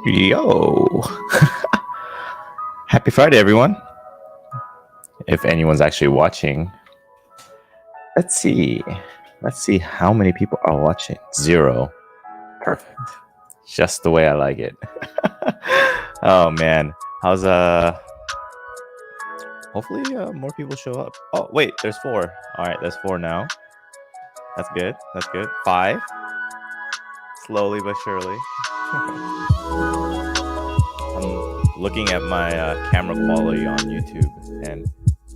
Yo! Happy Friday, everyone. If anyone's actually watching, let's see. Let's see how many people are watching. 0. Perfect. Just the way I like it. Oh man, how's hopefully more people show up. Oh wait, there's 4. All right, there's 4 now. That's good. That's good. 5. Slowly but surely. I'm looking at my camera quality on YouTube, and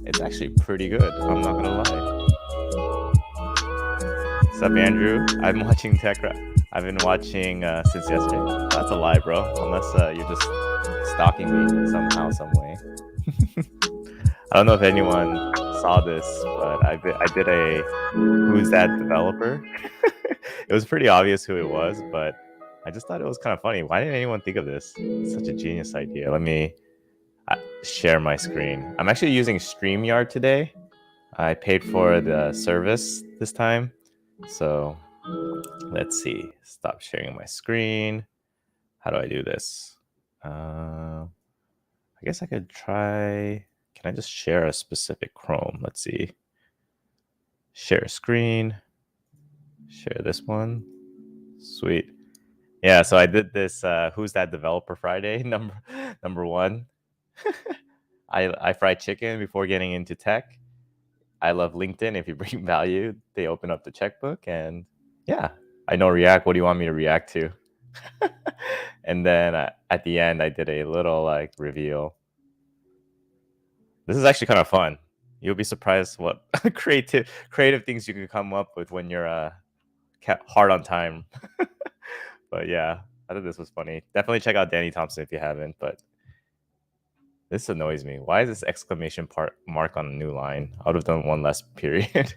it's actually pretty good. I'm not gonna lie. What's up, Andrew? I've been watching TechRally. I've been watching since yesterday. That's a lie, bro. Unless you're just stalking me somehow, some way. I don't know if anyone saw this, but I did a Who's That Developer? It was pretty obvious who it was, but I just thought it was kind of funny. Why didn't anyone think of this? It's such a genius idea. Let me share my screen. I'm actually using StreamYard today. I paid for the service this time. So let's see. Stop sharing my screen. How do I do this? I guess I could try. Can I just share a specific Chrome? Let's see. Share screen. Share this one. Sweet. Yeah, so I did this Who's That Developer Friday number 1. I fried chicken before getting into tech. I love LinkedIn. If you bring value, they open up the checkbook, and yeah, I know React. What do you want me to react to? And then at the end, I did a little reveal. This is actually kind of fun. You'll be surprised what creative things you can come up with when you're hard on time. But yeah, I thought this was funny. Definitely check out Danny Thompson if you haven't. But this annoys me. Why is this exclamation mark on a new line? I would have done one less period.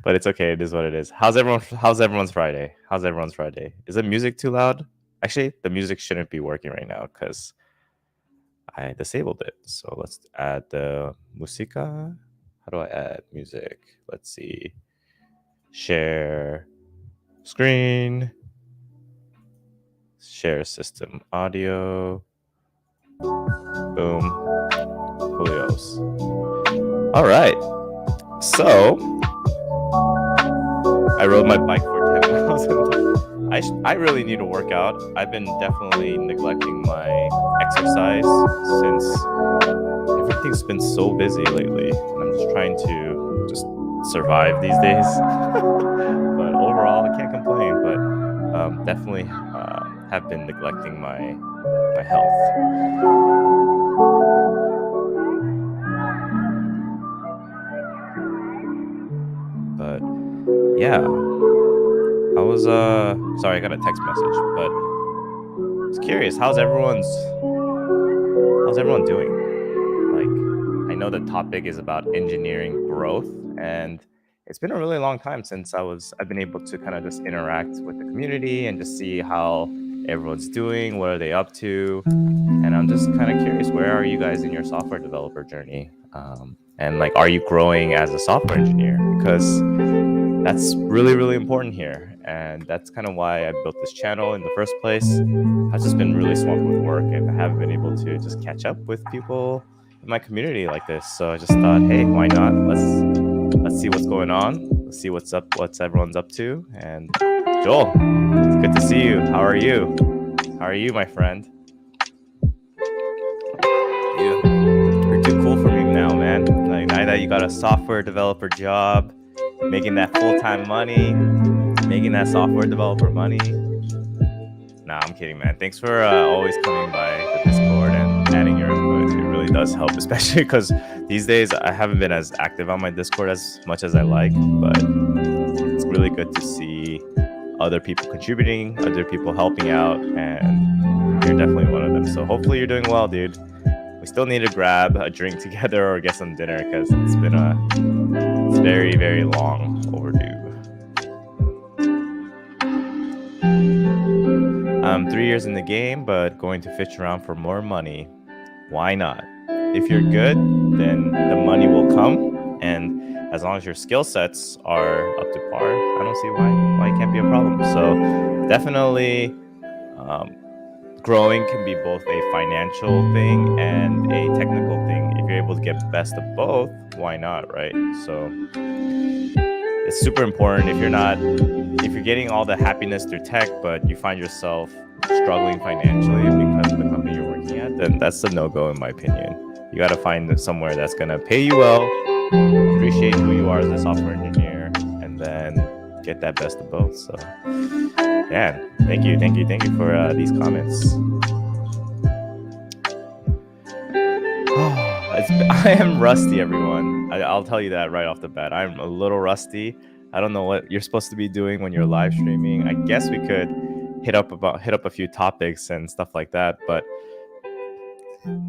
But it's okay. It is what it is. How's everyone's Friday? How's everyone's Friday? Is the music too loud? Actually, the music shouldn't be working right now because I disabled it. So let's add the musica. How do I add music? Let's see. Share screen. Share system audio. Boom. Julios. All right. So I rode my bike for 10 miles. I really need to work out. I've been definitely neglecting my exercise since everything's been so busy lately. And I'm just trying to just survive these days. But overall, I can't complain. But definitely have been neglecting my health. But yeah, I was sorry, I got a text message, but I was curious, how's everyone doing? Like, I know the topic is about engineering growth, and it's been a really long time since I've been able to kind of just interact with the community and just see how everyone's doing, what are they up to, and I'm just kind of curious, where are you guys in your software developer journey? And are you growing as a software engineer? Because that's really, really important here. And that's kind of why I built this channel in the first place. I've just been really swamped with work and I haven't been able to just catch up with people in my community like this. So I just thought, hey, why not? Let's see what's going on. Let's see what's everyone's up to. And Joel, it's good to see you. How are you? How are you, my friend? You're too cool for me now, man. Now that you got a software developer job, making that full-time money, making that software developer money. Nah, I'm kidding, man. Thanks for always coming by the Discord and adding your input. It really does help, especially because these days I haven't been as active on my Discord as much as I like, but it's really good to see other people contributing, other people helping out, and you're definitely one of them. So hopefully you're doing well, dude. We still need to grab a drink together or get some dinner because it's very, very long overdue. I'm 3 years in the game, but going to fish around for more money. Why not? If you're good, then the money will come, and as long as your skill sets are up to par, I don't see why it can't be a problem. So definitely, growing can be both a financial thing and a technical thing. If you're able to get best of both, why not, right? So it's super important. If you're getting all the happiness through tech, but you find yourself struggling financially because of the company you're working at, then that's a no-go in my opinion. You got to find somewhere that's going to pay you well, appreciate who you are as a software engineer, and then get that best of both. So yeah, thank you for these comments. I am rusty, everyone. I'll tell you that right off the bat. I'm a little rusty. I don't know what you're supposed to be doing when you're live streaming. I guess we could hit up a few topics and stuff like that, but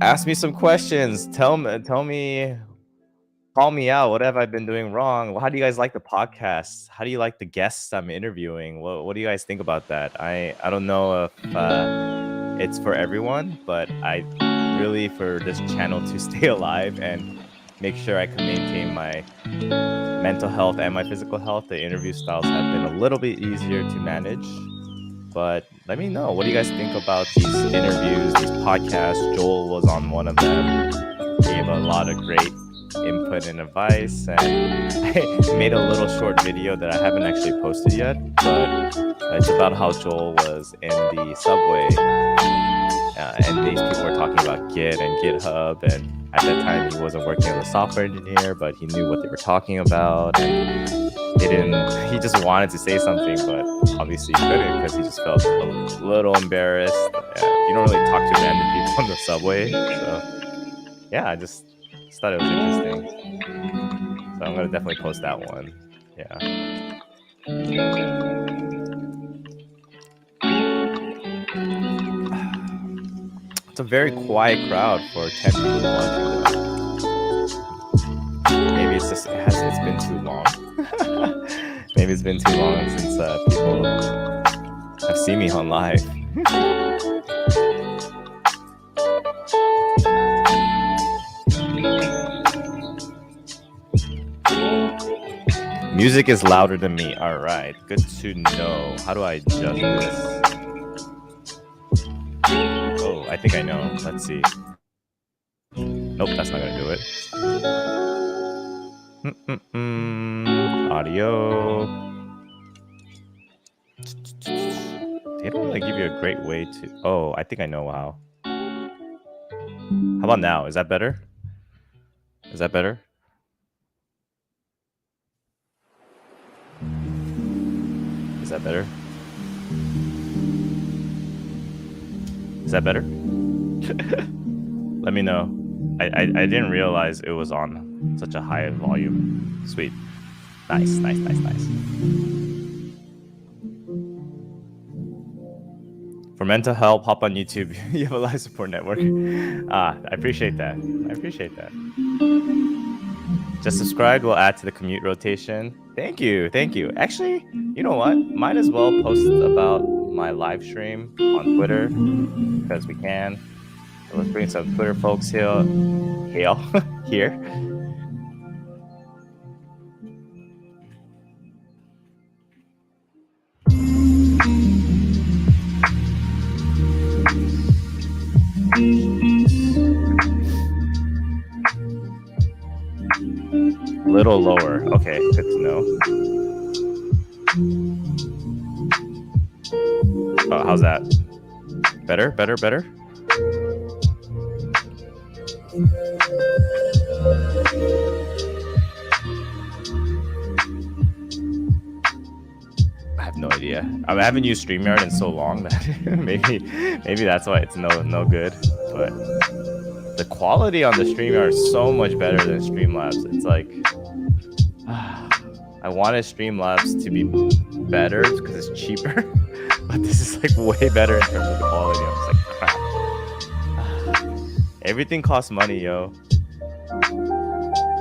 ask me some questions. Tell me, call me out. What have I been doing wrong? How do you guys like the podcast? How do you like the guests I'm interviewing? What do you guys think about that? I don't know if it's for everyone, but I really, for this channel to stay alive and make sure I can maintain my mental health and my physical health, the interview styles have been a little bit easier to manage. But let me know, what do you guys think about these interviews, these podcasts? Joel was on one of them, gave a lot of great input and advice, and I made a little short video that I haven't actually posted yet, but it's about how Joel was in the subway, and these people were talking about Git and GitHub, and at that time he wasn't working as a software engineer, but he knew what they were talking about, and he just wanted to say something, but obviously he couldn't because he just felt a little embarrassed. You don't really talk to random people on the subway, so yeah, I just thought it was interesting. So I'm gonna definitely post that one. Yeah. It's a very quiet crowd for 10 people watching. Maybe it's just it's been too long. Maybe it's been too long since people have seen me on live. Music is louder than me. All right, good to know. How do I adjust this? Oh, I think I know. Let's see. Nope, that's not gonna do it. Audio. They don't really give you a great way to. Oh, I think I know how. How about now? Is that better? Is that better? Is that better? Is that better? Let me know. I didn't realize it was on such a high volume. Sweet. Nice. For mental help, hop on YouTube. You have a live support network. I appreciate that. Just subscribed will add to the commute rotation. Thank you. Actually, you know what? Might as well post about my live stream on Twitter because we can. So let's bring some Twitter folks here. Little lower. Okay, good to know. Oh, how's that? Better? I have no idea. I haven't used StreamYard in so long that maybe that's why it's no good. But the quality on the StreamYard is so much better than Streamlabs. It's like I wanted Streamlabs to be better because it's cheaper, but this is like way better in terms of the quality. I'm just like, crap. Everything costs money, yo.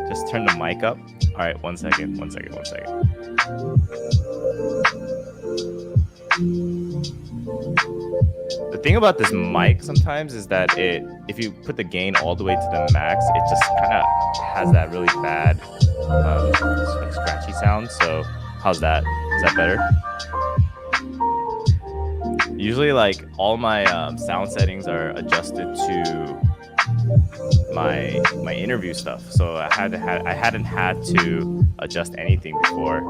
Just turn the mic up. All right, one second. The thing about this mic sometimes is that if you put the gain all the way to the max, it just kind of has that really bad like scratchy sound. So how's that? Is that better? Usually, like all my sound settings are adjusted to my interview stuff, so I hadn't had to adjust anything before.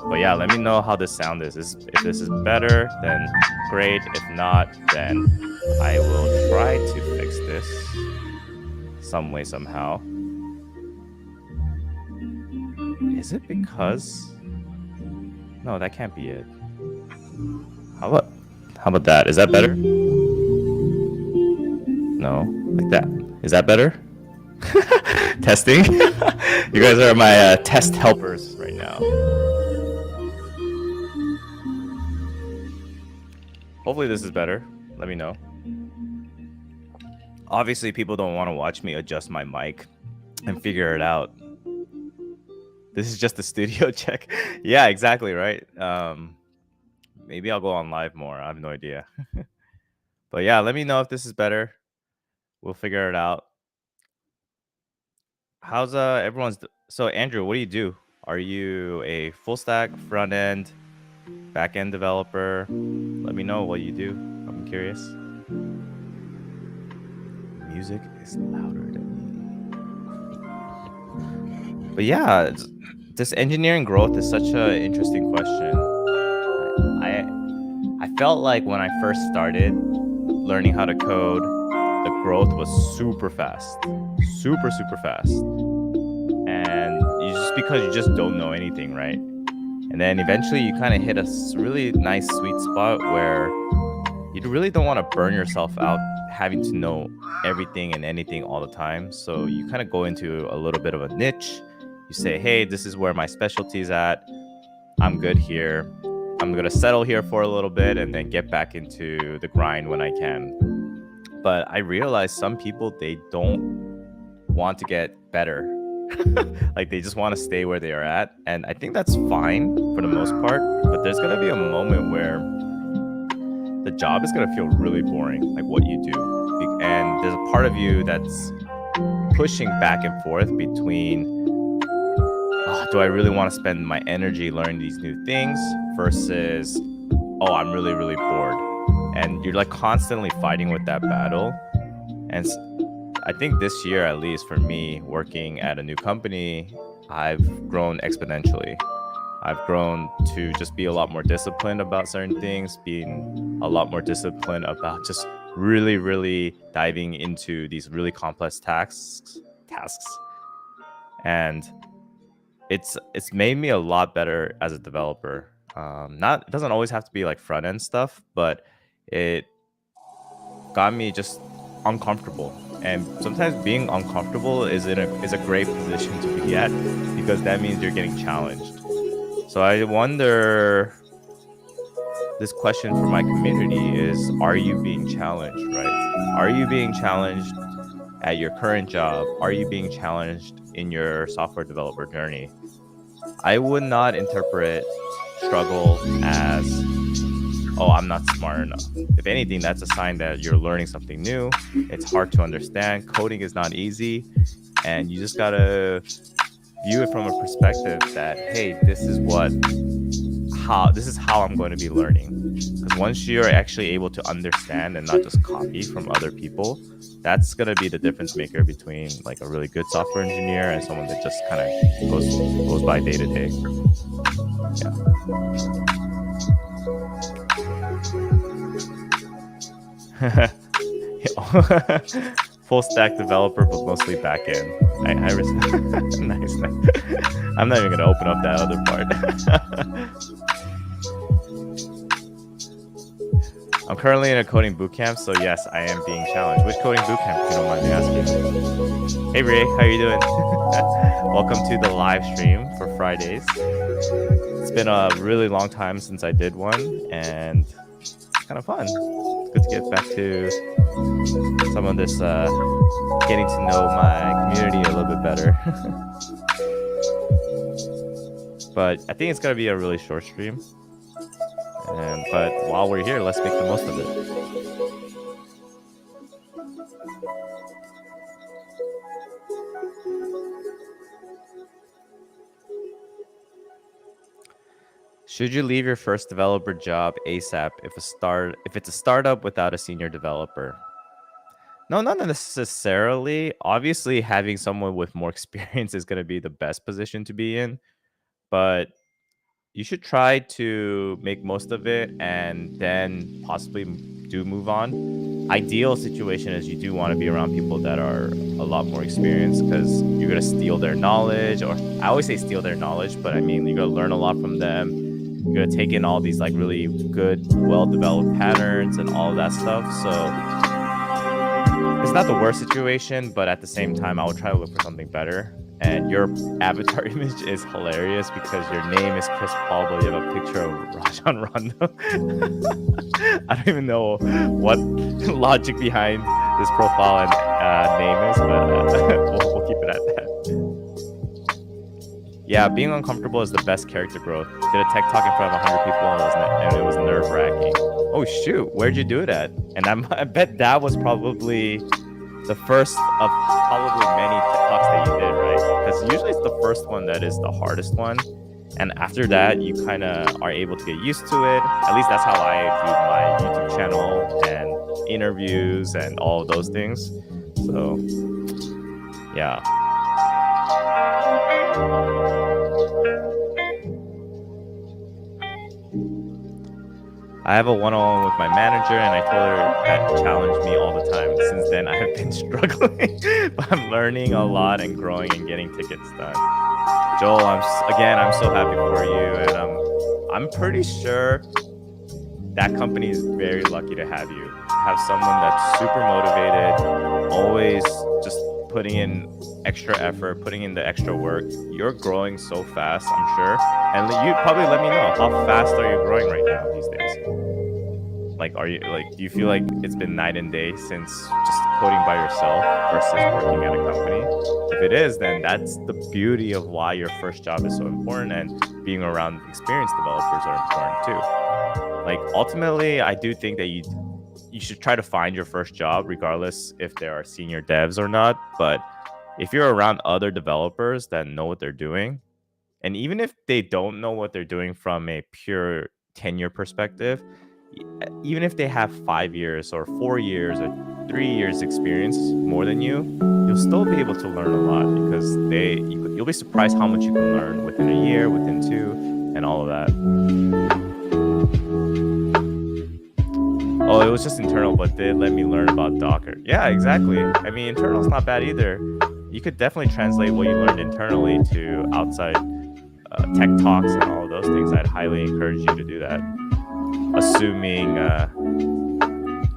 But yeah, let me know how this sound is. If this is better, then great. If not, then I will try to fix this some way, somehow. Is it because... No, that can't be it. How about that? Is that better? No, like that. Is that better? Testing? You guys are my test helpers right now. Hopefully this is better. Let me know. Obviously, people don't want to watch me adjust my mic and figure it out. This is just a studio check. Yeah, exactly, right? Maybe I'll go on live more. I have no idea. But yeah, let me know if this is better. We'll figure it out. How's everyone's... So Andrew, what do you do? Are you a full stack, front end, back end developer? Let me know what you do. I'm curious. Music is louder than me. But yeah, this engineering growth is such an interesting question. I felt like when I first started learning how to code, the growth was super fast. Super fast. And because you just don't know anything, right? And then eventually you kind of hit a really nice sweet spot where you really don't want to burn yourself out having to know everything and anything all the time. So you kind of go into a little bit of a niche. You say, hey, this is where my specialty is at. I'm good here. I'm going to settle here for a little bit and then get back into the grind when I can. But I realized some people, they don't want to get better. Like they just want to stay where they are at. And I think that's fine for the most part. But there's going to be a moment where the job is going to feel really boring, like what you do. And there's a part of you that's pushing back and forth between, do I really want to spend my energy learning these new things versus, I'm really bored. And you're like constantly fighting with that battle. And I think this year, at least for me, working at a new company, I've grown exponentially. I've grown to just be a lot more disciplined about certain things, being a lot more disciplined about just really diving into these really complex tasks. And it's made me a lot better as a developer. It doesn't always have to be like front end stuff, but it got me just uncomfortable. And sometimes being uncomfortable is a great position to be at, because that means you're getting challenged. So I wonder, this question for my community is, are you being challenged, right? Are you being challenged at your current job? Are you being challenged in your software developer journey? I would not interpret struggle as, I'm not smart enough. If anything, that's a sign that you're learning something new. It's hard to understand. Coding is not easy. And you just gotta view it from a perspective that, hey, this is how I'm going to be learning. Because once you're actually able to understand and not just copy from other people, that's going to be the difference maker between like a really good software engineer and someone that just kind of goes by day to day. Yeah. Full stack developer, but mostly back end. I nice. I'm not even gonna open up that other part. I'm currently in a coding bootcamp, so yes, I am being challenged. Which coding bootcamp, if you don't mind me asking? Hey Ray, how you doing? Welcome to the live stream for Fridays. It's been a really long time since I did one, and it's kind of fun. It's good to get back to some of this, getting to know my community a little bit better. But I think it's gonna be a really short stream. But while we're here, let's make the most of it. Should you leave your first developer job ASAP if it's a startup without a senior developer? No, not necessarily. Obviously, having someone with more experience is going to be the best position to be in, but you should try to make most of it and then possibly do move on. Ideal situation is you do want to be around people that are a lot more experienced because you're going to steal their knowledge, or I always say steal their knowledge, but I mean, you're going to learn a lot from them. You're going to take in all these like really good, well-developed patterns and all of that stuff. So it's not the worst situation, but at the same time, I would try to look for something better. And your avatar image is hilarious because your name is Chris Paul, but you have a picture of Rajon Rondo. I don't even know what logic behind this profile and name is, but we'll keep it at that. Yeah, being uncomfortable is the best character growth. Did a tech talk in front of 100 people and it was nerve-wracking. Oh shoot, where'd you do it at? And I bet that was probably the first of probably many talks that you did, right? Because usually it's the first one that is the hardest one. And after that, you kind of are able to get used to it. At least that's how I view my YouTube channel and interviews and all of those things. So, yeah. I have a one-on-one with my manager, and I told her that challenged me all the time. Since then, I have been struggling, but I'm learning a lot and growing and getting tickets done. Joel, I'm so happy for you, and I'm pretty sure that company is very lucky to have you. Have someone that's super motivated, always just putting in extra effort, putting in the extra work. You're growing so fast, I'm sure. And you probably let me know, how fast are you growing right now these days? Like, do you feel like it's been night and day since just coding by yourself versus working at a company? If it is, then that's the beauty of why your first job is so important, and being around experienced developers are important too. Like, ultimately, I do think that you should try to find your first job regardless if there are senior devs or not. But if you're around other developers that know what they're doing, and even if they don't know what they're doing from a pure tenure perspective, even if they have 5 years or 4 years or 3 years experience more than you, you'll still be able to learn a lot because you'll be surprised how much you can learn within a year, within 2, and all of that. Oh, it was just internal, but they let me learn about Docker. Yeah, exactly. I mean, internal's not bad either. You could definitely translate what you learned internally to outside tech talks and all of those things. I'd highly encourage you to do that. Assuming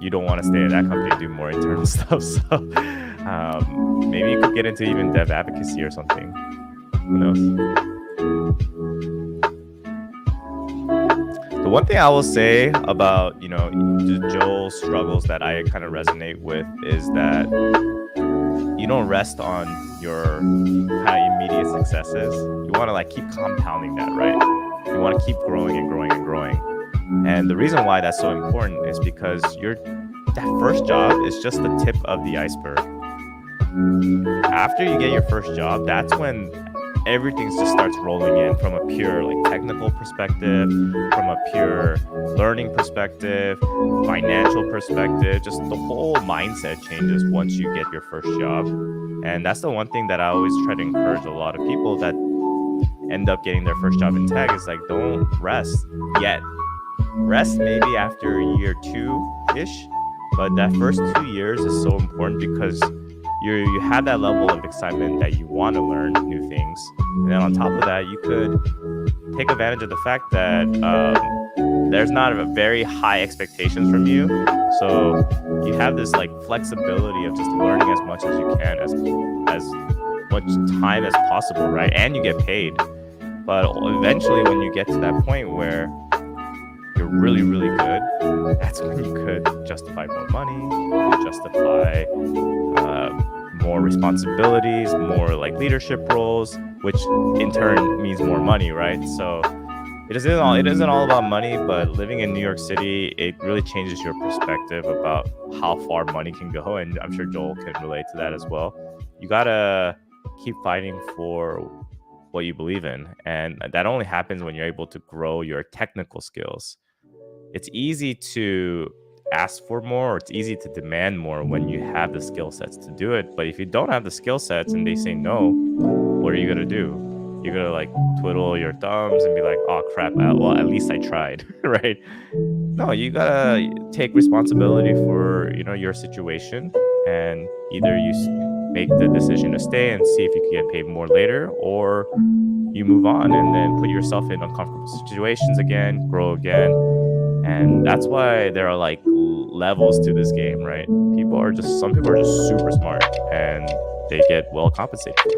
you don't want to stay at that company and do more internal stuff. So maybe you could get into even dev advocacy or something. Who knows? The one thing I will say about, Joel's struggles that I kind of resonate with is that you don't rest on your kind of immediate successes. You want to keep compounding that, right? You want to keep growing and growing and growing. And the reason why that's so important is because that first job is just the tip of the iceberg. After you get your first job, that's when everything just starts rolling in from a pure technical perspective, from a pure learning perspective, financial perspective. Just the whole mindset changes once you get your first job. And that's the one thing that I always try to encourage a lot of people that end up getting their first job in tech is don't rest yet. Rest maybe after year 2-ish, but that first 2 years is so important because you have that level of excitement that you want to learn new things. And then on top of that, you could take advantage of the fact that there's not a very high expectations from you. So you have this flexibility of just learning as much as you can, as much time as possible, right? And you get paid. But eventually when you get to that point where you're really, really good, that's when you could justify more money, you could justify more responsibilities, more leadership roles, which in turn means more money, right? So it isn't all about money, but living in New York City, it really changes your perspective about how far money can go, and I'm sure Joel can relate to that as well. You gotta keep fighting for what you believe in, and that only happens when you're able to grow your technical skills. It's easy to ask for more, or it's easy to demand more when you have the skill sets to do it. But if you don't have the skill sets and they say no, what are you gonna do? You're gonna like twiddle your thumbs and be like, "Oh crap! Well, at least I tried," right? No, you gotta take responsibility for your situation, and either you make the decision to stay and see if you can get paid more later, or you move on and then put yourself in uncomfortable situations again, grow again. And that's why there are like levels to this game, right? Some people are just super smart and they get well compensated for it.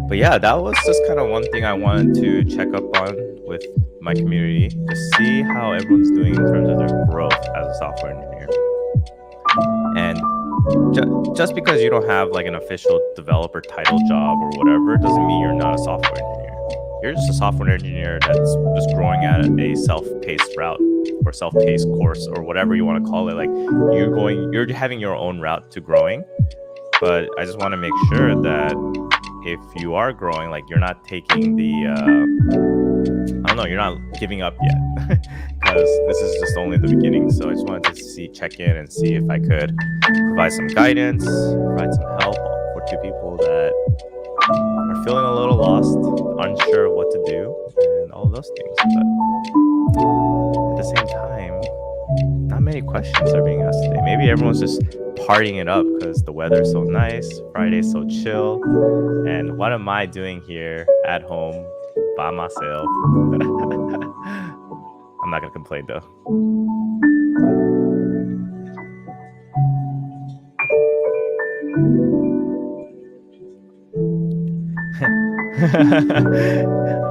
But yeah, that was just kind of one thing I wanted to check up on with my community to see how everyone's doing in terms of their growth as a software engineer. And just because you don't have like an official developer title job or whatever doesn't mean you're not a software engineer. You're just a software engineer that's just growing at a self-paced route or self-paced course or whatever you want to call it. Like you're having your own route to growing. But I just want to make sure that if you are growing, like you're not taking you're not giving up yet, because this is just only the beginning. So I just wanted to check in and see if I could provide some guidance, provide some help for two people that are feeling a little lost, unsure of what to do, and all of those things. But at the same time, not many questions are being asked today. Maybe everyone's just partying it up because the weather's so nice, Friday's so chill, and what am I doing here at home by myself? I'm not gonna complain though.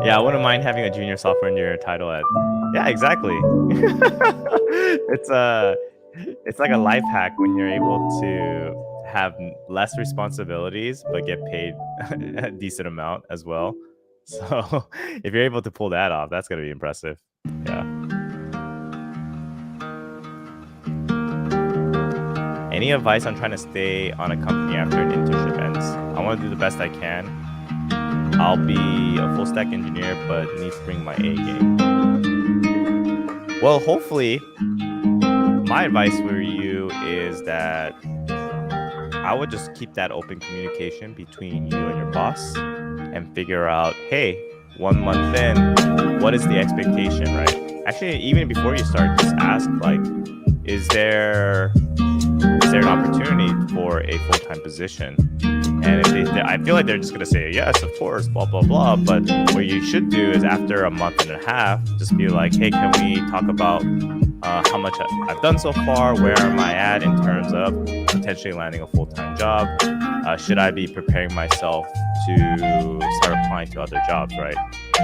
Yeah, I wouldn't mind having a junior software engineer title at. Yeah, exactly. It's like a life hack when you're able to have less responsibilities but get paid a decent amount as well. So if you're able to pull that off, that's gonna be impressive. Yeah. Any advice on trying to stay on a company after an internship ends? I want to do the best I can. I'll be a full stack engineer, but need to bring my A game. Well, hopefully, my advice for you is that I would just keep that open communication between you and your boss and figure out, hey, 1 month in, what is the expectation, right? Actually, even before you start, just ask, like, is there an opportunity for a full-time position? And I feel like they're just going to say, yes, of course, blah, blah, blah. But what you should do is after a month and a half, just be like, hey, can we talk about how much I've done so far? Where am I at in terms of potentially landing a full-time job? Should I be preparing myself to start applying to other jobs, right?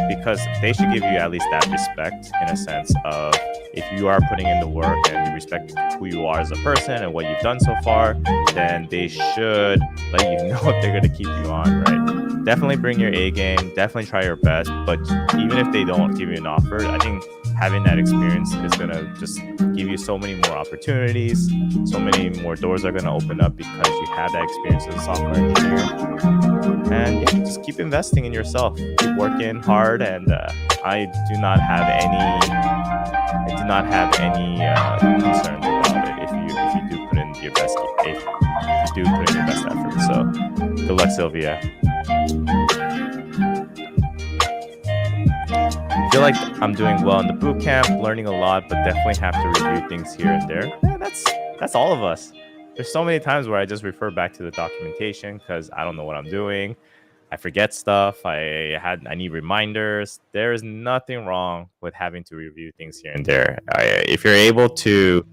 Because they should give you at least that respect in a sense of if you are putting in the work and you respect who you are as a person and what you've done so far, then they should let you know if they're going to keep you on, right? Definitely bring your A game, definitely try your best, but even if they don't give you an offer, I think having that experience is going to just give you so many more opportunities, so many more doors are going to open up because you have that experience as a software engineer. And yeah, just keep investing in yourself, keep working hard, and I do not have any concerns about it if you do put in your best effort. So good luck, Sylvia. I feel like I'm doing well in the boot camp, learning a lot, but definitely have to review things here and there. Yeah, that's all of us. There's so many times where I just refer back to the documentation because I don't know what I'm doing. I forget stuff. I need reminders. There is nothing wrong with having to review things here and there. If you're able to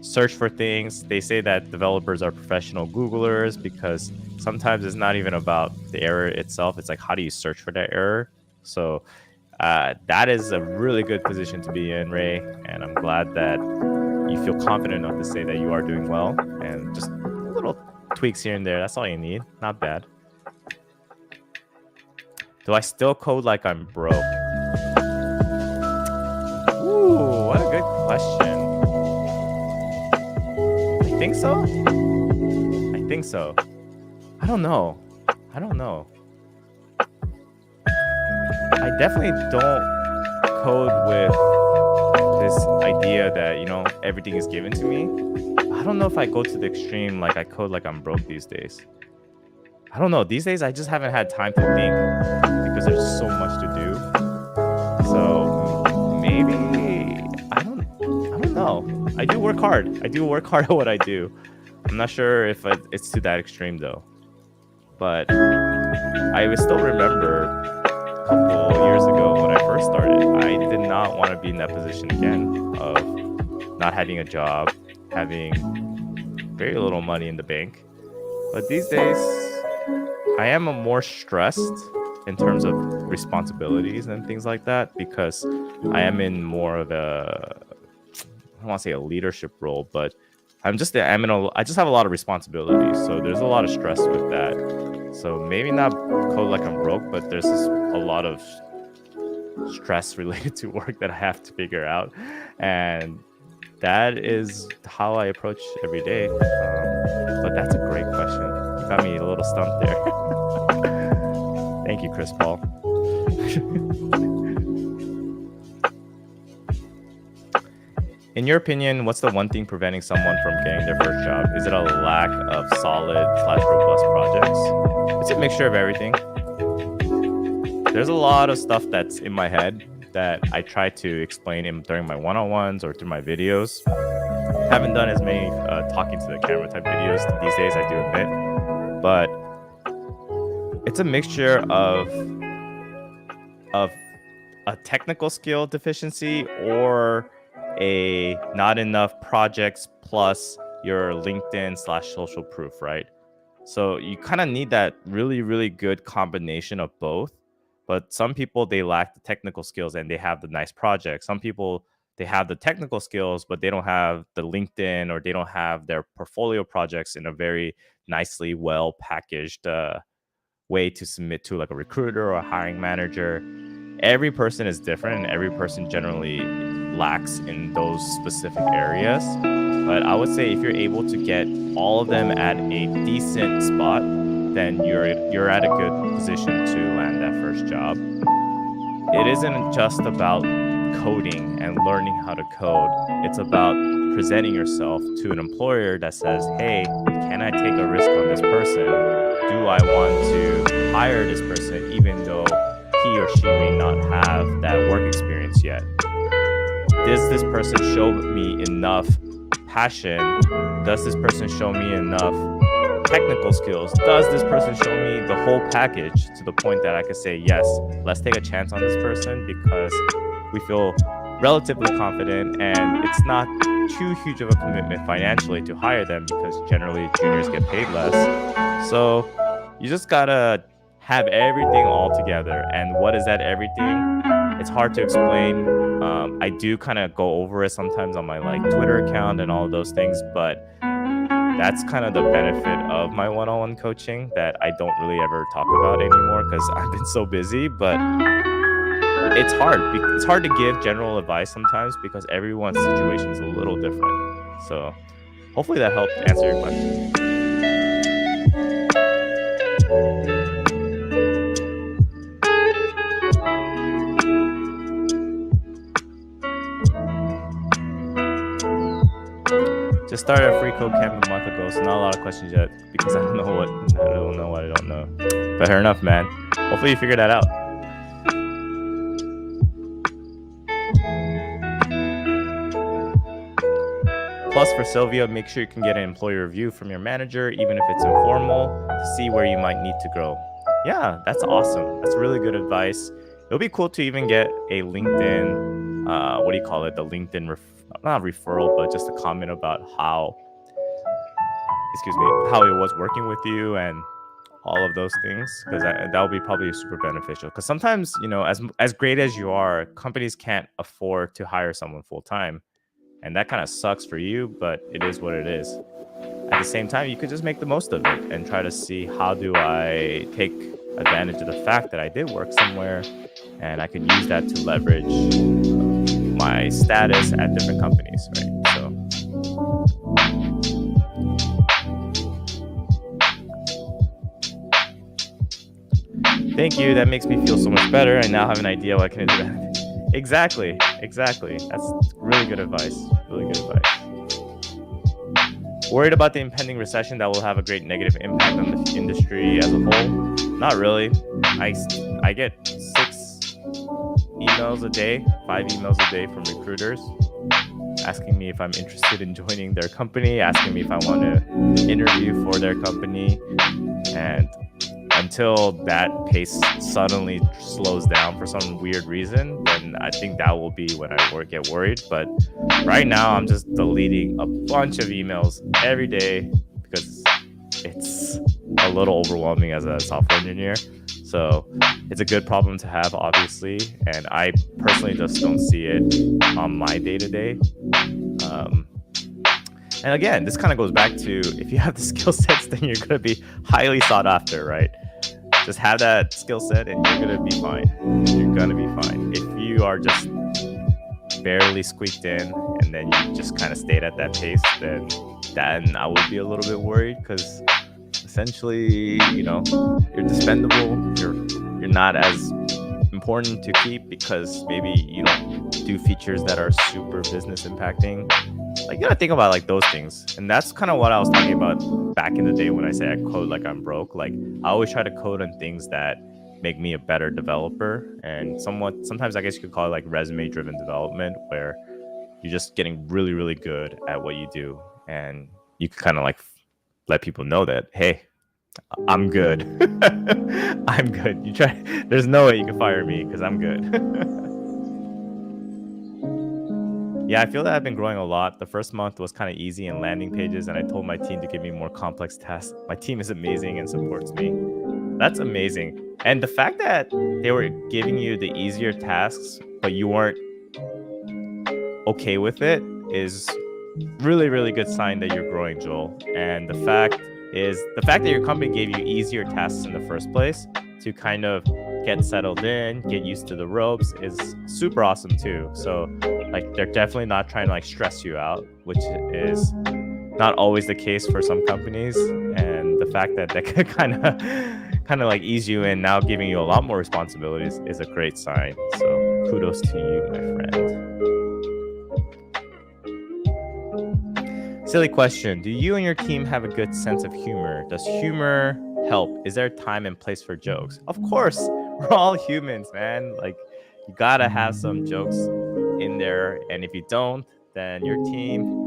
search for things, they say that developers are professional Googlers because sometimes it's not even about the error itself. It's like, how do you search for that error? So that is a really good position to be in, Ray. And I'm glad that you feel confident enough to say that you are doing well. And just a little tweaks here and there. That's all you need. Not bad. Do I still code like I'm broke? Ooh, what a good question. I think so. I think so. I don't know. I definitely don't code with this idea that, everything is given to me. I don't know if I go to the extreme, like I code like I'm broke these days. I don't know. These days, I just haven't had time to think because there's so much to do. So maybe I don't know. I do work hard. I do work hard at what I do. I'm not sure if it's to that extreme though. But I would still remember a couple years ago when I first started, I did not want to be in that position again of not having a job, having very little money in the bank. But these days, I am more stressed in terms of responsibilities and things like that because I am in more of I don't want to say a leadership role, but I just have a lot of responsibilities. So there's a lot of stress with that. So maybe not code like I'm broke, but there's just a lot of stress related to work that I have to figure out. And that is how I approach every day. But that's a great question. You got me a little stumped there. Thank you, Chris Paul. In your opinion, what's the one thing preventing someone from getting their first job? Is it a lack of solid/robust projects? It's a mixture of everything. There's a lot of stuff that's in my head that I try to explain during my one-on-ones or through my videos. Haven't done as many talking to the camera type videos these days, I do admit. But it's a mixture of a technical skill deficiency or a not enough projects plus your LinkedIn/social proof, right? So you kind of need that really, really good combination of both. But some people, they lack the technical skills and they have the nice projects. Some people, they have the technical skills, but they don't have the LinkedIn or they don't have their portfolio projects in a very nicely well packaged way to submit to like a recruiter or a hiring manager. Every person is different and every person generally lacks in those specific areas. But I would say if you're able to get all of them at a decent spot, then you're at a good position to land that first job. It isn't just about coding and learning how to code. It's about presenting yourself to an employer that says, hey, can I take a risk on this person? Do I want to hire this person even though he or she may not have that work experience yet? Does this person show me enough passion? Does this person show me enough technical skills? Does this person show me the whole package to the point that I could say, yes, let's take a chance on this person because we feel relatively confident and it's not too huge of a commitment financially to hire them because generally juniors get paid less. So you just gotta have everything all together. And what is that everything? It's hard to explain. I do kind of go over it sometimes on my Twitter account and all of those things, but that's kind of the benefit of my one-on-one coaching that I don't really ever talk about anymore because I've been so busy. But it's hard. It's hard to give general advice sometimes because everyone's situation is a little different. So hopefully that helped answer your question. Just started a free code camp a month ago, so not a lot of questions yet because I don't know what I don't know. But fair enough, man. Hopefully you figure that out. Plus, for Sylvia, make sure you can get an employee review from your manager, even if it's informal, to see where you might need to grow. Yeah, that's awesome. That's really good advice. It'll be cool to even get a LinkedIn, the LinkedIn not referral, but just a comment about how it was working with you and all of those things, because that would be probably super beneficial. Because sometimes, as great as you are, companies can't afford to hire someone full time. And that kind of sucks for you, but it is what it is. At the same time, you could just make the most of it and try to see, how do I take advantage of the fact that I did work somewhere, and I could use that to leverage my status at different companies, right? So thank you. That makes me feel so much better. I now have an idea what I can do. Exactly. That's really good advice. Really good advice. Worried about the impending recession that will have a great negative impact on the industry as a whole? Not really. I get 6 emails a day, 5 emails a day from recruiters asking me if I'm interested in joining their company, asking me if I want to interview for their company. And until that pace suddenly slows down for some weird reason, then I think that will be when I get worried. But right now, I'm just deleting a bunch of emails every day because it's a little overwhelming as a software engineer. So it's a good problem to have, obviously. And I personally just don't see it on my day-to-day. And again, this kind of goes back to, if you have the skill sets, then you're going to be highly sought after, right? Just have that skill set and you're going to be fine. You're going to be fine. If you are just barely squeaked in and then you just kind of stayed at that pace, then I would be a little bit worried, because essentially, you're dispendable. You're not as important to keep because maybe you don't do features that are super business impacting. Like, you gotta think about like those things. And that's kind of what I was talking about back in the day when I say I code like I'm broke. Like, I always try to code on things that make me a better developer, and sometimes I guess you could call it like resume driven development, where you're just getting really, really good at what you do, and you can kind of like let people know that, hey, I'm good. I'm good. There's no way you can fire me because I'm good. Yeah, I feel that I've been growing a lot. The first month was kind of easy in landing pages, and I told my team to give me more complex tasks. My team is amazing and supports me. That's amazing. And the fact that they were giving you the easier tasks, but you weren't okay with it, is really, really good sign that you're growing, Joel. And the fact that your company gave you easier tasks in the first place to kind of get settled in, get used to the ropes, is super awesome too. So like, they're definitely not trying to like stress you out, which is not always the case for some companies. And the fact that they could kind of like ease you in, now giving you a lot more responsibilities, is a great sign. So kudos to you, my friend. Silly question. Do you and your team have a good sense of humor? Does humor help? Is there a time and place for jokes? Of course, we're all humans, man. Like, you gotta have some jokes in there. And if you don't, then your team,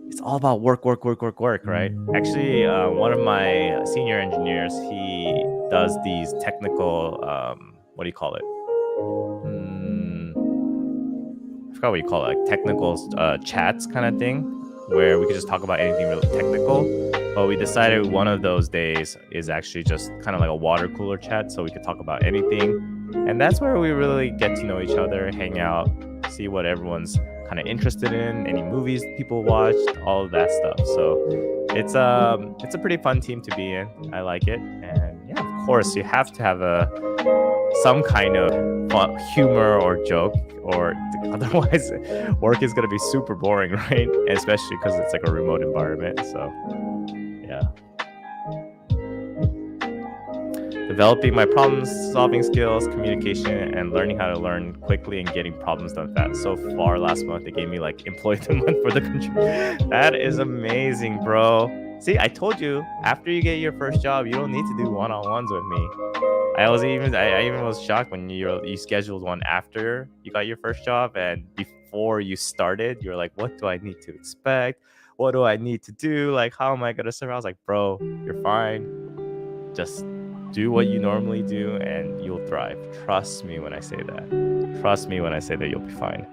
it's all about work, right? Actually, one of my senior engineers, he does these technical, what do you call it? I forgot what you call it, like technical chats kind of thing, where we could just talk about anything really technical. But we decided one of those days is actually just kind of like a water cooler chat, so we could talk about anything. And that's where we really get to know each other, hang out, see what everyone's kind of interested in, any movies people watched, all of that stuff. So it's a pretty fun team to be in. I like it. And yeah, of course, you have to have some kind of humor or joke, or otherwise work is going to be super boring, right? And especially because it's like a remote environment. So yeah, developing my problem solving skills, communication, and learning how to learn quickly and getting problems done fast. So far last month, they gave me like employee of the month for the country. That is amazing, bro. See, I told you, after you get your first job, you don't need to do one-on-ones with me. I even was shocked when you scheduled one after you got your first job, and before you started, you're like, what do I need to expect? What do I need to do? Like, how am I gonna serve? I was like, bro, you're fine. Just do what you normally do and you'll thrive. Trust me when I say that. Trust me when I say that you'll be fine.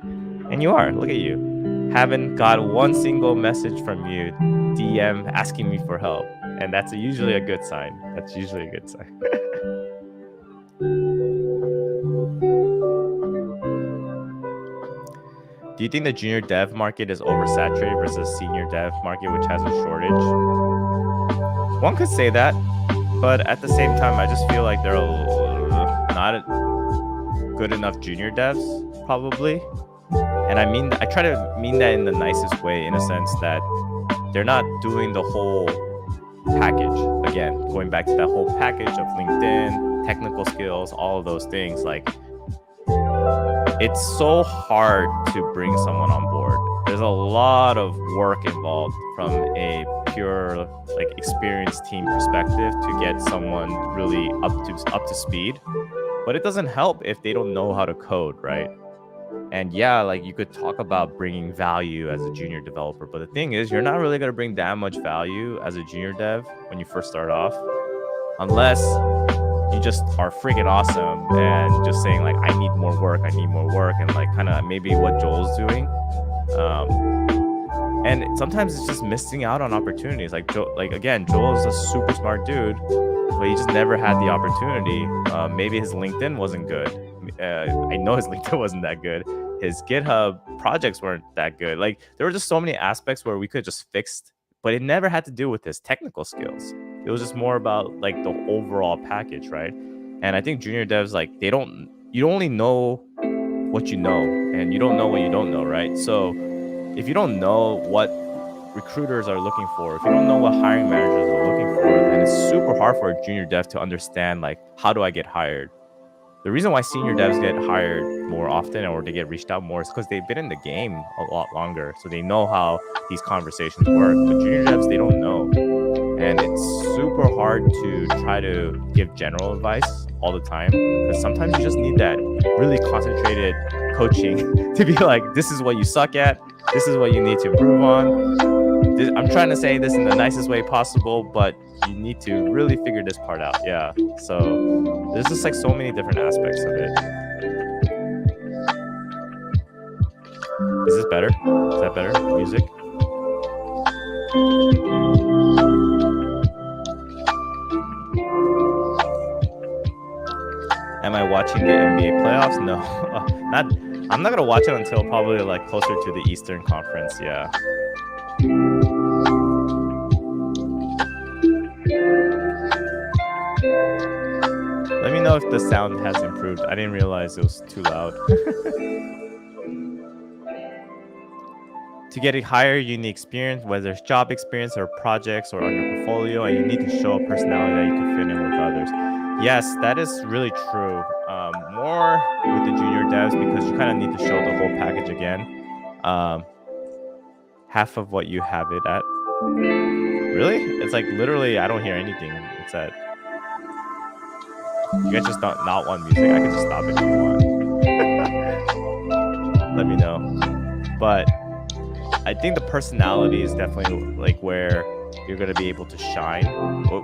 And you are. Look at you. Haven't got one single message from you, DM asking me for help. And that's usually a good sign. That's usually a good sign. Do you think the junior dev market is oversaturated versus senior dev market, which has a shortage? One could say that, but at the same time, I just feel like there are not good enough junior devs, probably. And I try to mean that in the nicest way, in a sense that they're not doing the whole package. Again, going back to that whole package of LinkedIn, technical skills, all of those things. Like, it's so hard to bring someone on board. There's a lot of work involved from a pure like experienced team perspective to get someone really up to speed. But it doesn't help if they don't know how to code, right? And yeah, like you could talk about bringing value as a junior developer, but the thing is, you're not really going to bring that much value as a junior dev when you first start off, unless you just are freaking awesome and just saying like, I need more work, and like kind of maybe what Joel's doing. And sometimes it's just missing out on opportunities. Like Joel is a super smart dude, but he just never had the opportunity. Maybe his LinkedIn wasn't good. I know his LinkedIn wasn't that good. His GitHub projects weren't that good. Like, there were just so many aspects where we could just fixed, but it never had to do with his technical skills. It was just more about like the overall package, right? And I think junior devs, like, you only know what you know, and you don't know what you don't know, right? So if you don't know what recruiters are looking for, if you don't know what hiring managers are looking for, then it's super hard for a junior dev to understand, like, how do I get hired? The reason why senior devs get hired more often or they get reached out more is because they've been in the game a lot longer. So they know how these conversations work. But junior devs, they don't know. And it's super hard to try to give general advice all the time, because sometimes you just need that really concentrated coaching to be like, this is what you suck at. This is what you need to improve on. I'm trying to say this in the nicest way possible, but you need to really figure this part out. Yeah. So there's just like so many different aspects of it. Is this better? Is that better? Music? Am I watching the NBA playoffs? No. I'm not gonna watch it until probably like closer to the Eastern Conference. Yeah. Let me know if the sound has improved. I didn't realize it was too loud. To get it higher, you need experience, whether it's job experience or projects or on your portfolio, and you need to show a personality that you can fit in with others. Yes, that is really true. More with the junior devs, because you kind of need to show the whole package again. Half of what you have it at. Really? It's like literally, I don't hear anything. It's at. You guys just not want music. I can just stop if you want. Let me know. But I think the personality is definitely like where you're gonna be able to shine,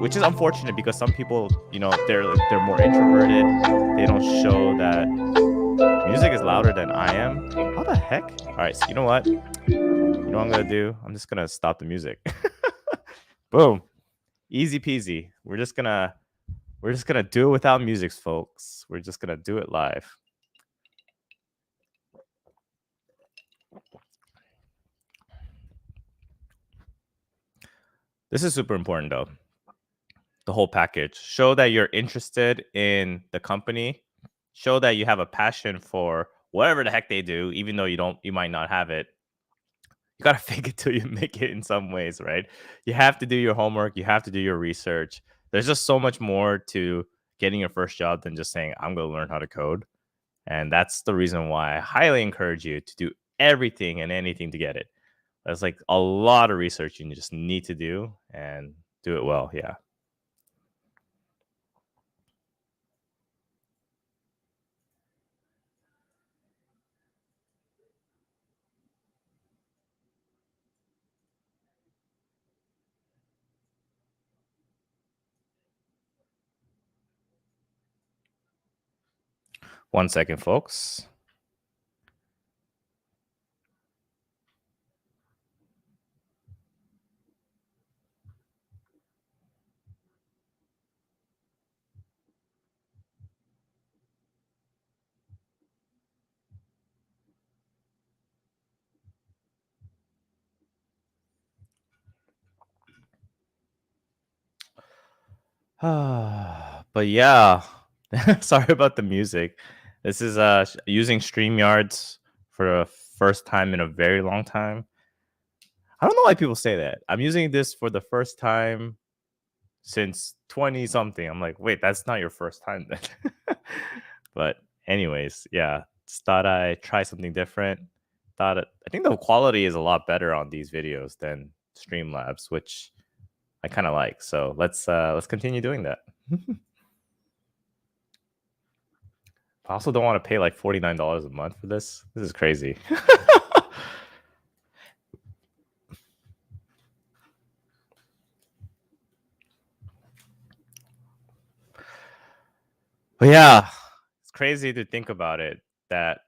which is unfortunate because some people, they're more introverted. They don't show that. Music is louder than I am. How the heck? All right, so you know what? You know what I'm gonna do? I'm just gonna stop the music. Boom, easy peasy. We're just gonna do it without music, folks. We're just gonna do it live. This is super important though. The whole package. Show that you're interested in the company. Show that you have a passion for whatever the heck they do, even though you might not have it. You gotta fake it till you make it in some ways, right? You have to do your homework. You have to do your research. There's just so much more to getting your first job than just saying, I'm gonna learn how to code. And that's the reason why I highly encourage you to do everything and anything to get it. There's like a lot of research you just need to do, and do it well. Yeah. One second, folks. But yeah, sorry about the music. This is using StreamYards for the first time in a very long time. I don't know why people say that. I'm using this for the first time since 20 something. I'm like, wait, that's not your first time then. But anyways, yeah, just thought I try something different. I think the quality is a lot better on these videos than Streamlabs, which I kind of like. So let's continue doing that. I also don't want to pay like $49 a month for this. This is crazy. But yeah, it's crazy to think about it that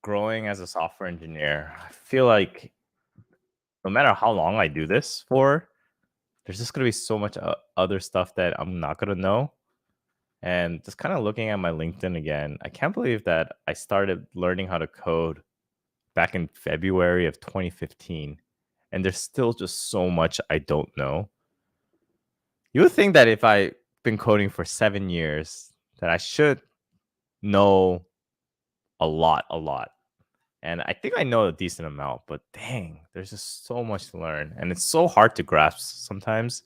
growing as a software engineer, I feel like no matter how long I do this for, there's just going to be so much other stuff that I'm not going to know. And just kind of looking at my LinkedIn again, I can't believe that I started learning how to code back in February of 2015. And there's still just so much I don't know. You would think that if I've been coding for 7 years, that I should know a lot. And I think I know a decent amount, but dang, there's just so much to learn. And it's so hard to grasp sometimes.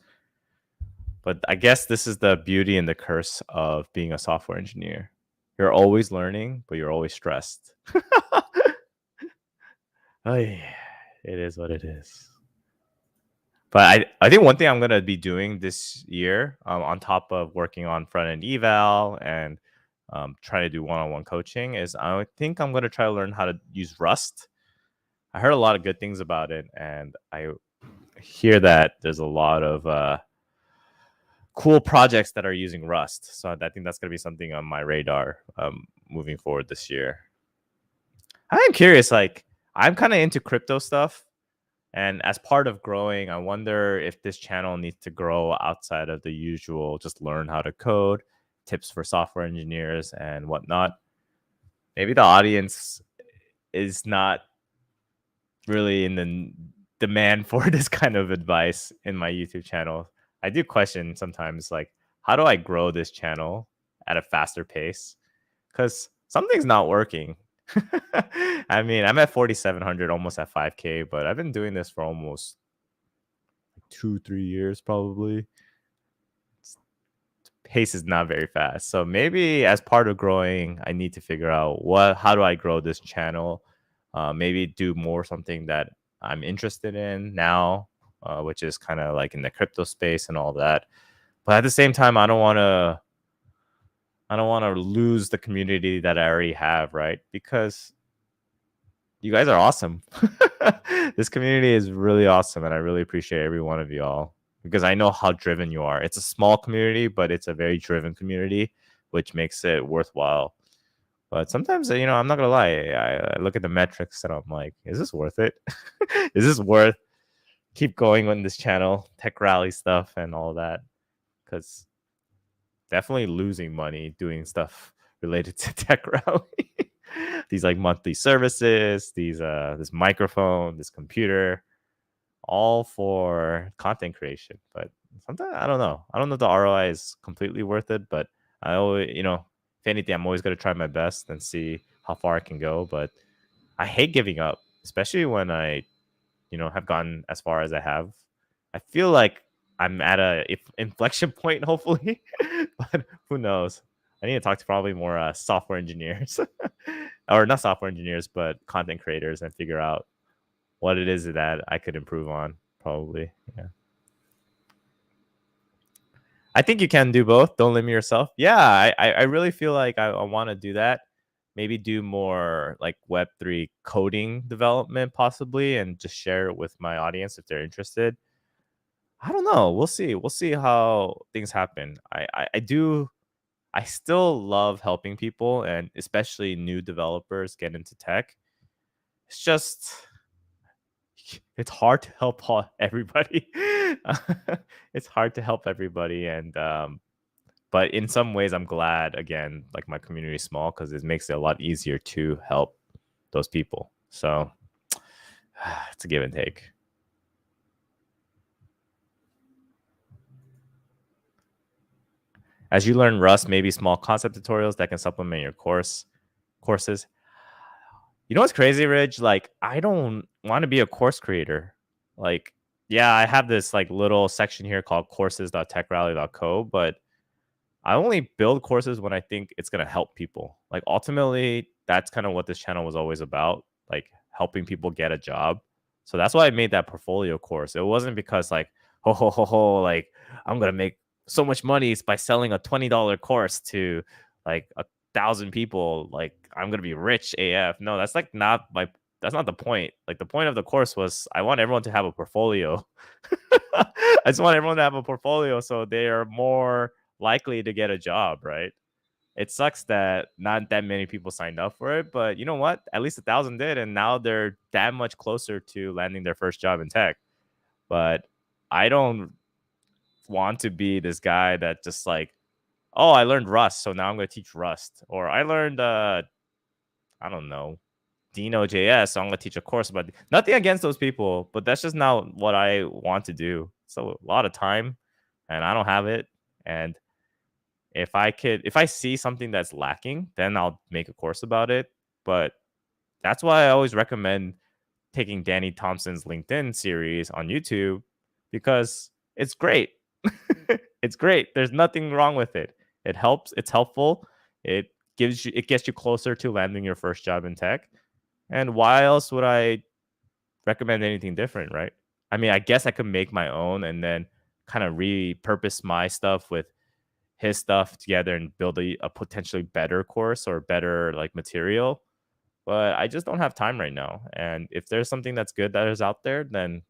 But I guess this is the beauty and the curse of being a software engineer. You're always learning, but you're always stressed. Oh, yeah. It is what it is. But I think one thing I'm gonna be doing this year, on top of working on front end eval and trying to do one-on-one coaching, is I think I'm gonna try to learn how to use Rust. I heard a lot of good things about it, and I hear that there's a lot of cool projects that are using Rust. So I think that's gonna be something on my radar moving forward this year. I'm curious, like I'm kind of into crypto stuff. And as part of growing, I wonder if this channel needs to grow outside of the usual, just learn how to code, tips for software engineers, and whatnot. Maybe the audience is not really in the demand for this kind of advice in my YouTube channel. I do question sometimes, like, how do I grow this channel at a faster pace? Because something's not working. I mean, I'm at 4,700, almost at 5K, but I've been doing this for almost 2-3 years probably. Pace is not very fast. So maybe as part of growing, I need to figure out how do I grow this channel? Maybe do more something that I'm interested in now, which is kind of like in the crypto space and all that. But at the same time, I don't want to lose the community that I already have, right? Because you guys are awesome. This community is really awesome, and I really appreciate every one of y'all because I know how driven you are. It's a small community, but it's a very driven community, which makes it worthwhile. But sometimes, I'm not gonna lie. I look at the metrics and I'm like, is this worth it? Is this worth keep going on this channel, TechRally stuff and all that? Because definitely losing money doing stuff related to TechRally. These like monthly services, this microphone, this computer, all for content creation. But sometimes I don't know. I don't know if the ROI is completely worth it, but I always, if anything, I'm always gonna try my best and see how far I can go. But I hate giving up, especially when I, have gotten as far as I have. I feel like I'm at a inflection point, hopefully, but who knows? I need to talk to probably more software engineers, or not software engineers, but content creators, and figure out what it is that I could improve on. Probably, yeah. I think you can do both. Don't limit yourself. Yeah, I really feel like I want to do that. Maybe do more like Web3 coding development, possibly, and just share it with my audience if they're interested. I don't know. We'll see. We'll see how things happen. I do. I still love helping people, and especially new developers get into tech. It's just it's hard to help everybody. It's hard to help everybody, and but in some ways, I'm glad again, like my community is small because it makes it a lot easier to help those people. So uh, 、 , it's a give and take. 。As you learn Rust, maybe small concept tutorials that can supplement your courses. You know what's crazy, Ridge? Like, I don't want to be a course creator. Like, yeah, I have this like little section here called courses.techrally.co, but I only build courses when I think it's going to help people. Like, ultimately, that's kind of what this channel was always about, like helping people get a job. So that's why I made that portfolio course. It wasn't because like, like I'm going to make so much money by selling a $20 course to like 1,000 people. Like, I'm going to be rich AF. No, that's like not my, that's not the point. Like, the point of the course was I want everyone to have a portfolio. I just want everyone to have a portfolio so they are more likely to get a job, right? It sucks that not that many people signed up for it, but you know what? At least 1,000 did, and now they're that much closer to landing their first job in tech. But I don't want to be this guy that just like, oh, I learned Rust, so now I'm going to teach Rust, or I learned I don't know, Dino JS, so I'm going to teach a course about nothing against those people, but that's just not what I want to do. So a lot of time, and I don't have it, and if I see something that's lacking, then I'll make a course about it. But that's why I always recommend taking Danny Thompson's LinkedIn series on YouTube because it's great. It's great. There's nothing wrong with it. It helps. It's helpful. It gets you closer to landing your first job in tech. And why else would I recommend anything different, right? I mean, I guess I could make my own and then kind of repurpose my stuff with his stuff together and build a potentially better course or better like material. But I just don't have time right now. And if there's something that's good that is out there, then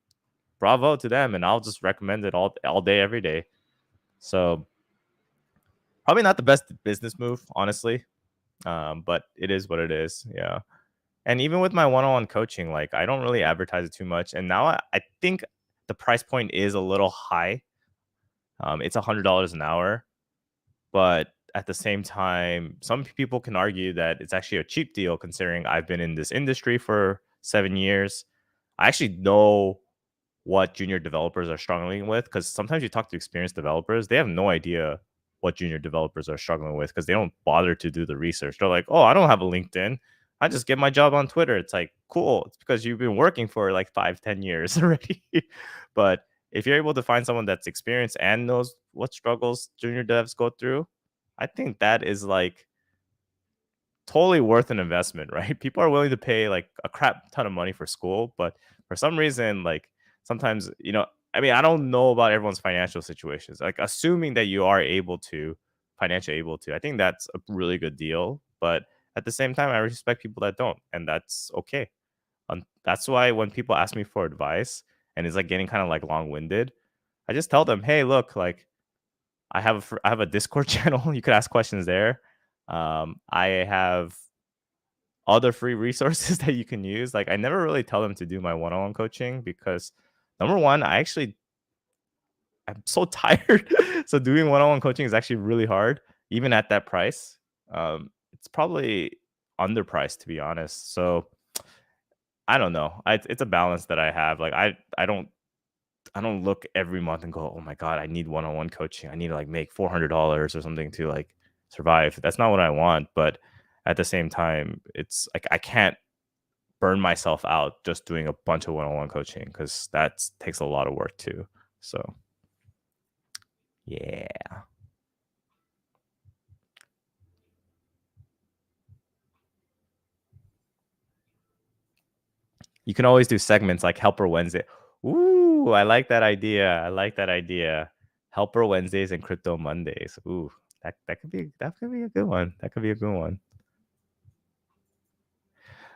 bravo to them. And I'll just recommend it all day, every day. So probably not the best business move, honestly. But it is what it is. Yeah. And even with my one-on-one coaching, like I don't really advertise it too much. And now I think the price point is a little high. It's $100 an hour. But at the same time, some people can argue that it's actually a cheap deal considering I've been in this industry for 7 years. I actually know what junior developers are struggling with because sometimes you talk to experienced developers, they have no idea what junior developers are struggling with because they don't bother to do the research. They're like, oh, I don't have a LinkedIn. I just get my job on Twitter. It's like, cool. It's because you've been working for like 5-10 years already. But if you're able to find someone that's experienced and knows what struggles junior devs go through, I think that is like totally worth an investment, right? People are willing to pay like a crap ton of money for school, but for some reason, like sometimes, I mean, I don't know about everyone's financial situations. Like assuming that you are financially able to, I think that's a really good deal. But at the same time, I respect people that don't, and that's okay. That's why when people ask me for advice and it's like getting kind of like long-winded, I just tell them, hey, look, like I have a Discord channel. You could ask questions there. I have other free resources that you can use. Like I never really tell them to do my one-on-one coaching because number one, I'm so tired. So doing one-on-one coaching is actually really hard, even at that price. It's probably underpriced to be honest. So I don't know. It's a balance that I have. Like I don't look every month and go, oh my God, I need one-on-one coaching. I need to like make $400 or something to like survive. That's not what I want. But at the same time, it's like I can't burn myself out just doing a bunch of one-on-one coaching because that takes a lot of work too. So yeah. You can always do segments like Helper Wednesday. Ooh, I like that idea. I like that idea. Helper Wednesdays and Crypto Mondays. Ooh, that could be a good one. That could be a good one.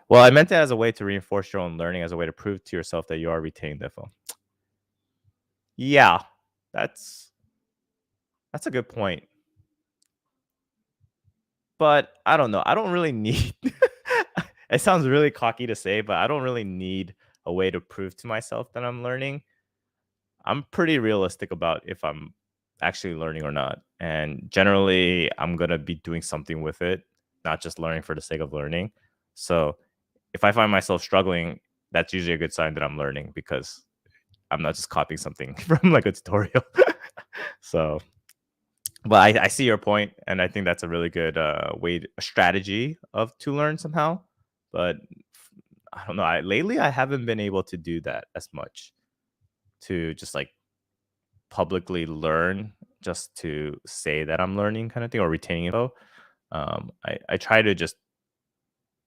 Well, I meant it as a way to reinforce your own learning, as a way to prove to yourself that you are retaining the info. Yeah, that's a good point. But I don't know. I don't really need. It sounds really cocky to say, but I don't really need a way to prove to myself that I'm learning. I'm pretty realistic about if I'm actually learning or not. And generally, I'm going to be doing something with it, not just learning for the sake of learning. So if I find myself struggling, that's usually a good sign that I'm learning because I'm not just copying something from like a tutorial. So But I see your point, and I think that's a really good a strategy of to learn somehow. But I don't know. Lately I haven't been able to do that as much to just like publicly learn just to say that I'm learning kind of thing or retaining info. I try to just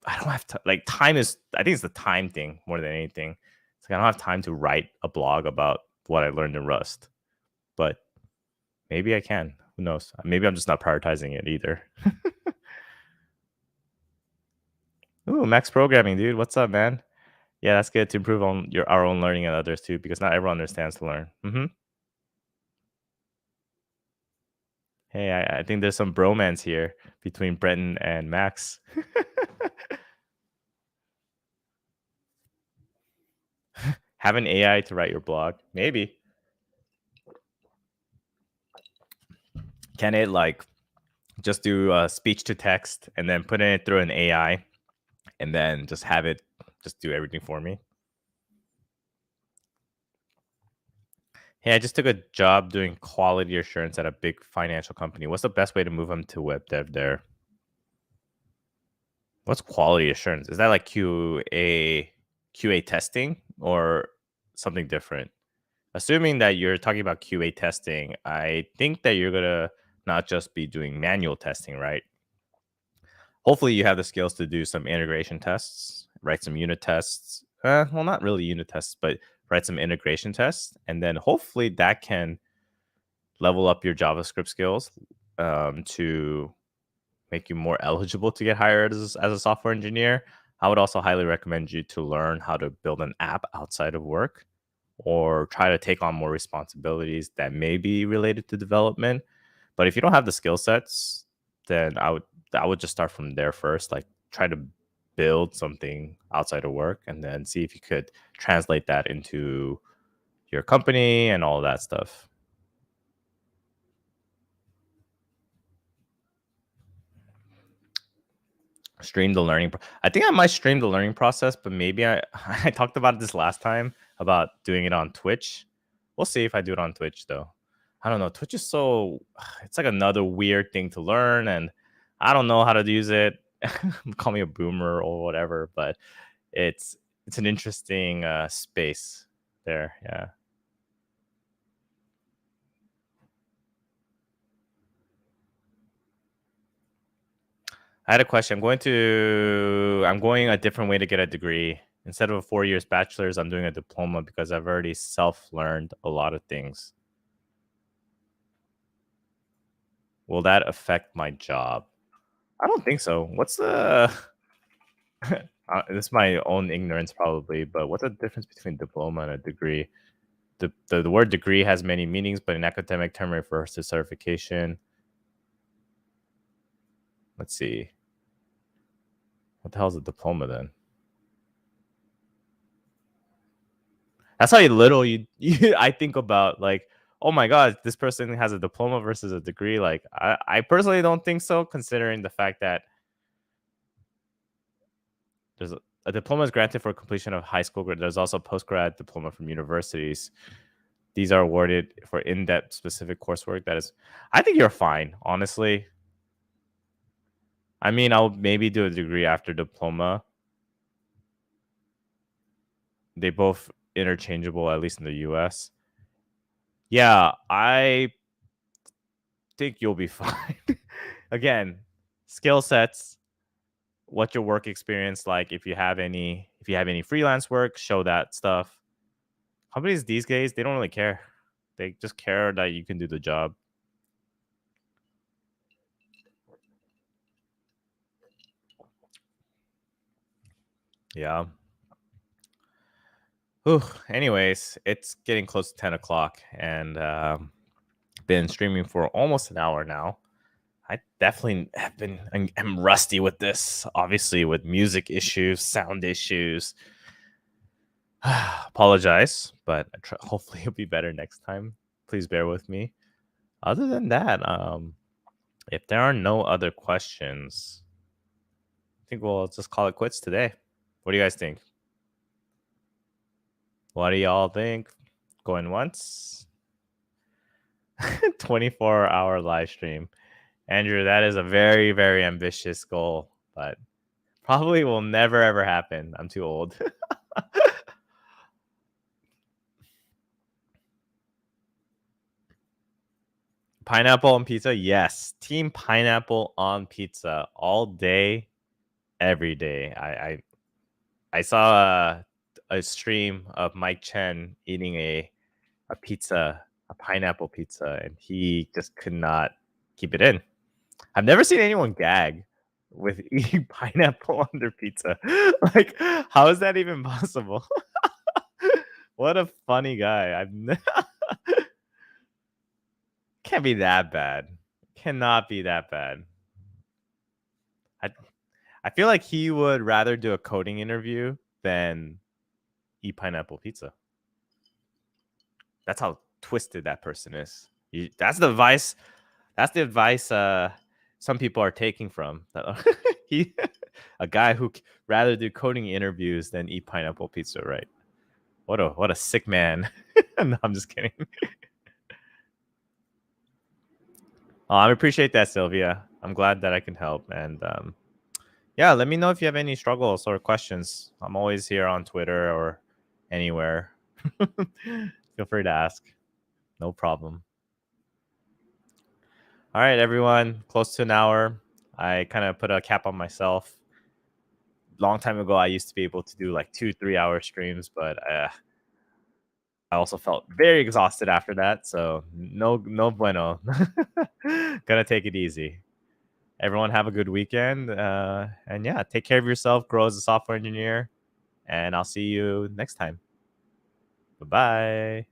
I don't have to like time is I think it's the time thing more than anything. It's like I don't have time to write a blog about what I learned in Rust, but maybe I can. Who knows? Maybe I'm just not prioritizing it either. Ooh, max programming, dude. What's up, man? Yeah, that's good to improve on our own learning and others too, because not everyone understands to learn. Hey, I think there's some bromance here between Brenton and Max. Have an AI to write your blog, maybe. Can it like just do speech to text and then put it through an AI and then just have it just do everything for me? Hey, I just took a job doing quality assurance at a big financial company. What's the best way to move them to web dev there? What's quality assurance? Is that like QA testing or something different? Assuming that you're talking about QA testing, I think that you're gonna not just be doing manual testing, right? Hopefully, you have the skills to do some integration tests, write some unit tests. Well, not really unit tests, but write some integration tests, and then hopefully that can level up your JavaScript skills to make you more eligible to get hired as a software engineer. I would also highly recommend you to learn how to build an app outside of work or try to take on more responsibilities that may be related to development. But if you don't have the skill sets, then I would just start from there first. Like try to build something outside of work and then see if you could translate that into your company and all that stuff. Stream the learning. I think I might stream the learning process, but maybe I I talked about this last time about doing it on Twitch. We'll see if I do it on Twitch though. I don't know. Twitch is so it's like another weird thing to learn, and I don't know how to use it. Call me a boomer or whatever, but it's it's an interesting space there. Yeah. I had a question. I'm going a different way to get a degree. Instead of a 4 years bachelor's, I'm doing a diploma because I've already self-learned a lot of things. Will that affect my job? I don't think so. What's the this is my own ignorance probably, but what's the difference between diploma and a degree? The word degree has many meanings, but an academic term refers to certification. Let's see. What the hell is a diploma then? That's how little you I think about like, oh my god, this person has a diploma versus a degree. Like I personally don't think so, considering the fact that there's a diploma is granted for completion of high school. There's also post-grad diploma from universities. These are awarded for in-depth specific coursework. That is, I think you're fine, honestly. I mean, I'll maybe do a degree after diploma. They both interchangeable, at least in the US. Yeah, I think you'll be fine. Again, skill sets, what's your work experience like? If you have any freelance work, show that stuff. Companies these days, they don't really care. They just care that you can do the job. Yeah. Whew. Anyways, it's getting close to 10 o'clock and been streaming for almost an hour now. I definitely have been am rusty with this, obviously with music issues, sound issues. Apologize, but hopefully it'll be better next time. Please bear with me. Other than that, if there are no other questions, I think we'll just call it quits today. What do you guys think? What do y'all think? Going once? 24-hour live stream. Andrew, that is a very, very ambitious goal, but probably will never ever happen. I'm too old. Pineapple on pizza? Yes. Team pineapple on pizza all day, every day. I saw a stream of Mike Chen eating a pizza, a pineapple pizza, and he just could not keep it in. I've never seen anyone gag with eating pineapple on their pizza. Like, how is that even possible? What a funny guy. Can't be that bad. Cannot be that bad. I I feel like he would rather do a coding interview than eat pineapple pizza. That's how twisted that person is. That's the advice. That's the advice. Some people are taking from he, a guy who rather do coding interviews than eat pineapple pizza. Right? What a sick man. No, I'm just kidding. I appreciate that, Sylvia. I'm glad that I can help. And yeah, let me know if you have any struggles or questions. I'm always here on Twitter or anywhere. Feel free to ask. No problem. All right, everyone. Close to an hour. I kind of put a cap on myself. Long time ago, I used to be able to do like 2-3 hour streams, but I also felt very exhausted after that. So no bueno. Gonna take it easy. Everyone have a good weekend. And yeah, take care of yourself. Grow as a software engineer. And I'll see you next time. Bye-bye.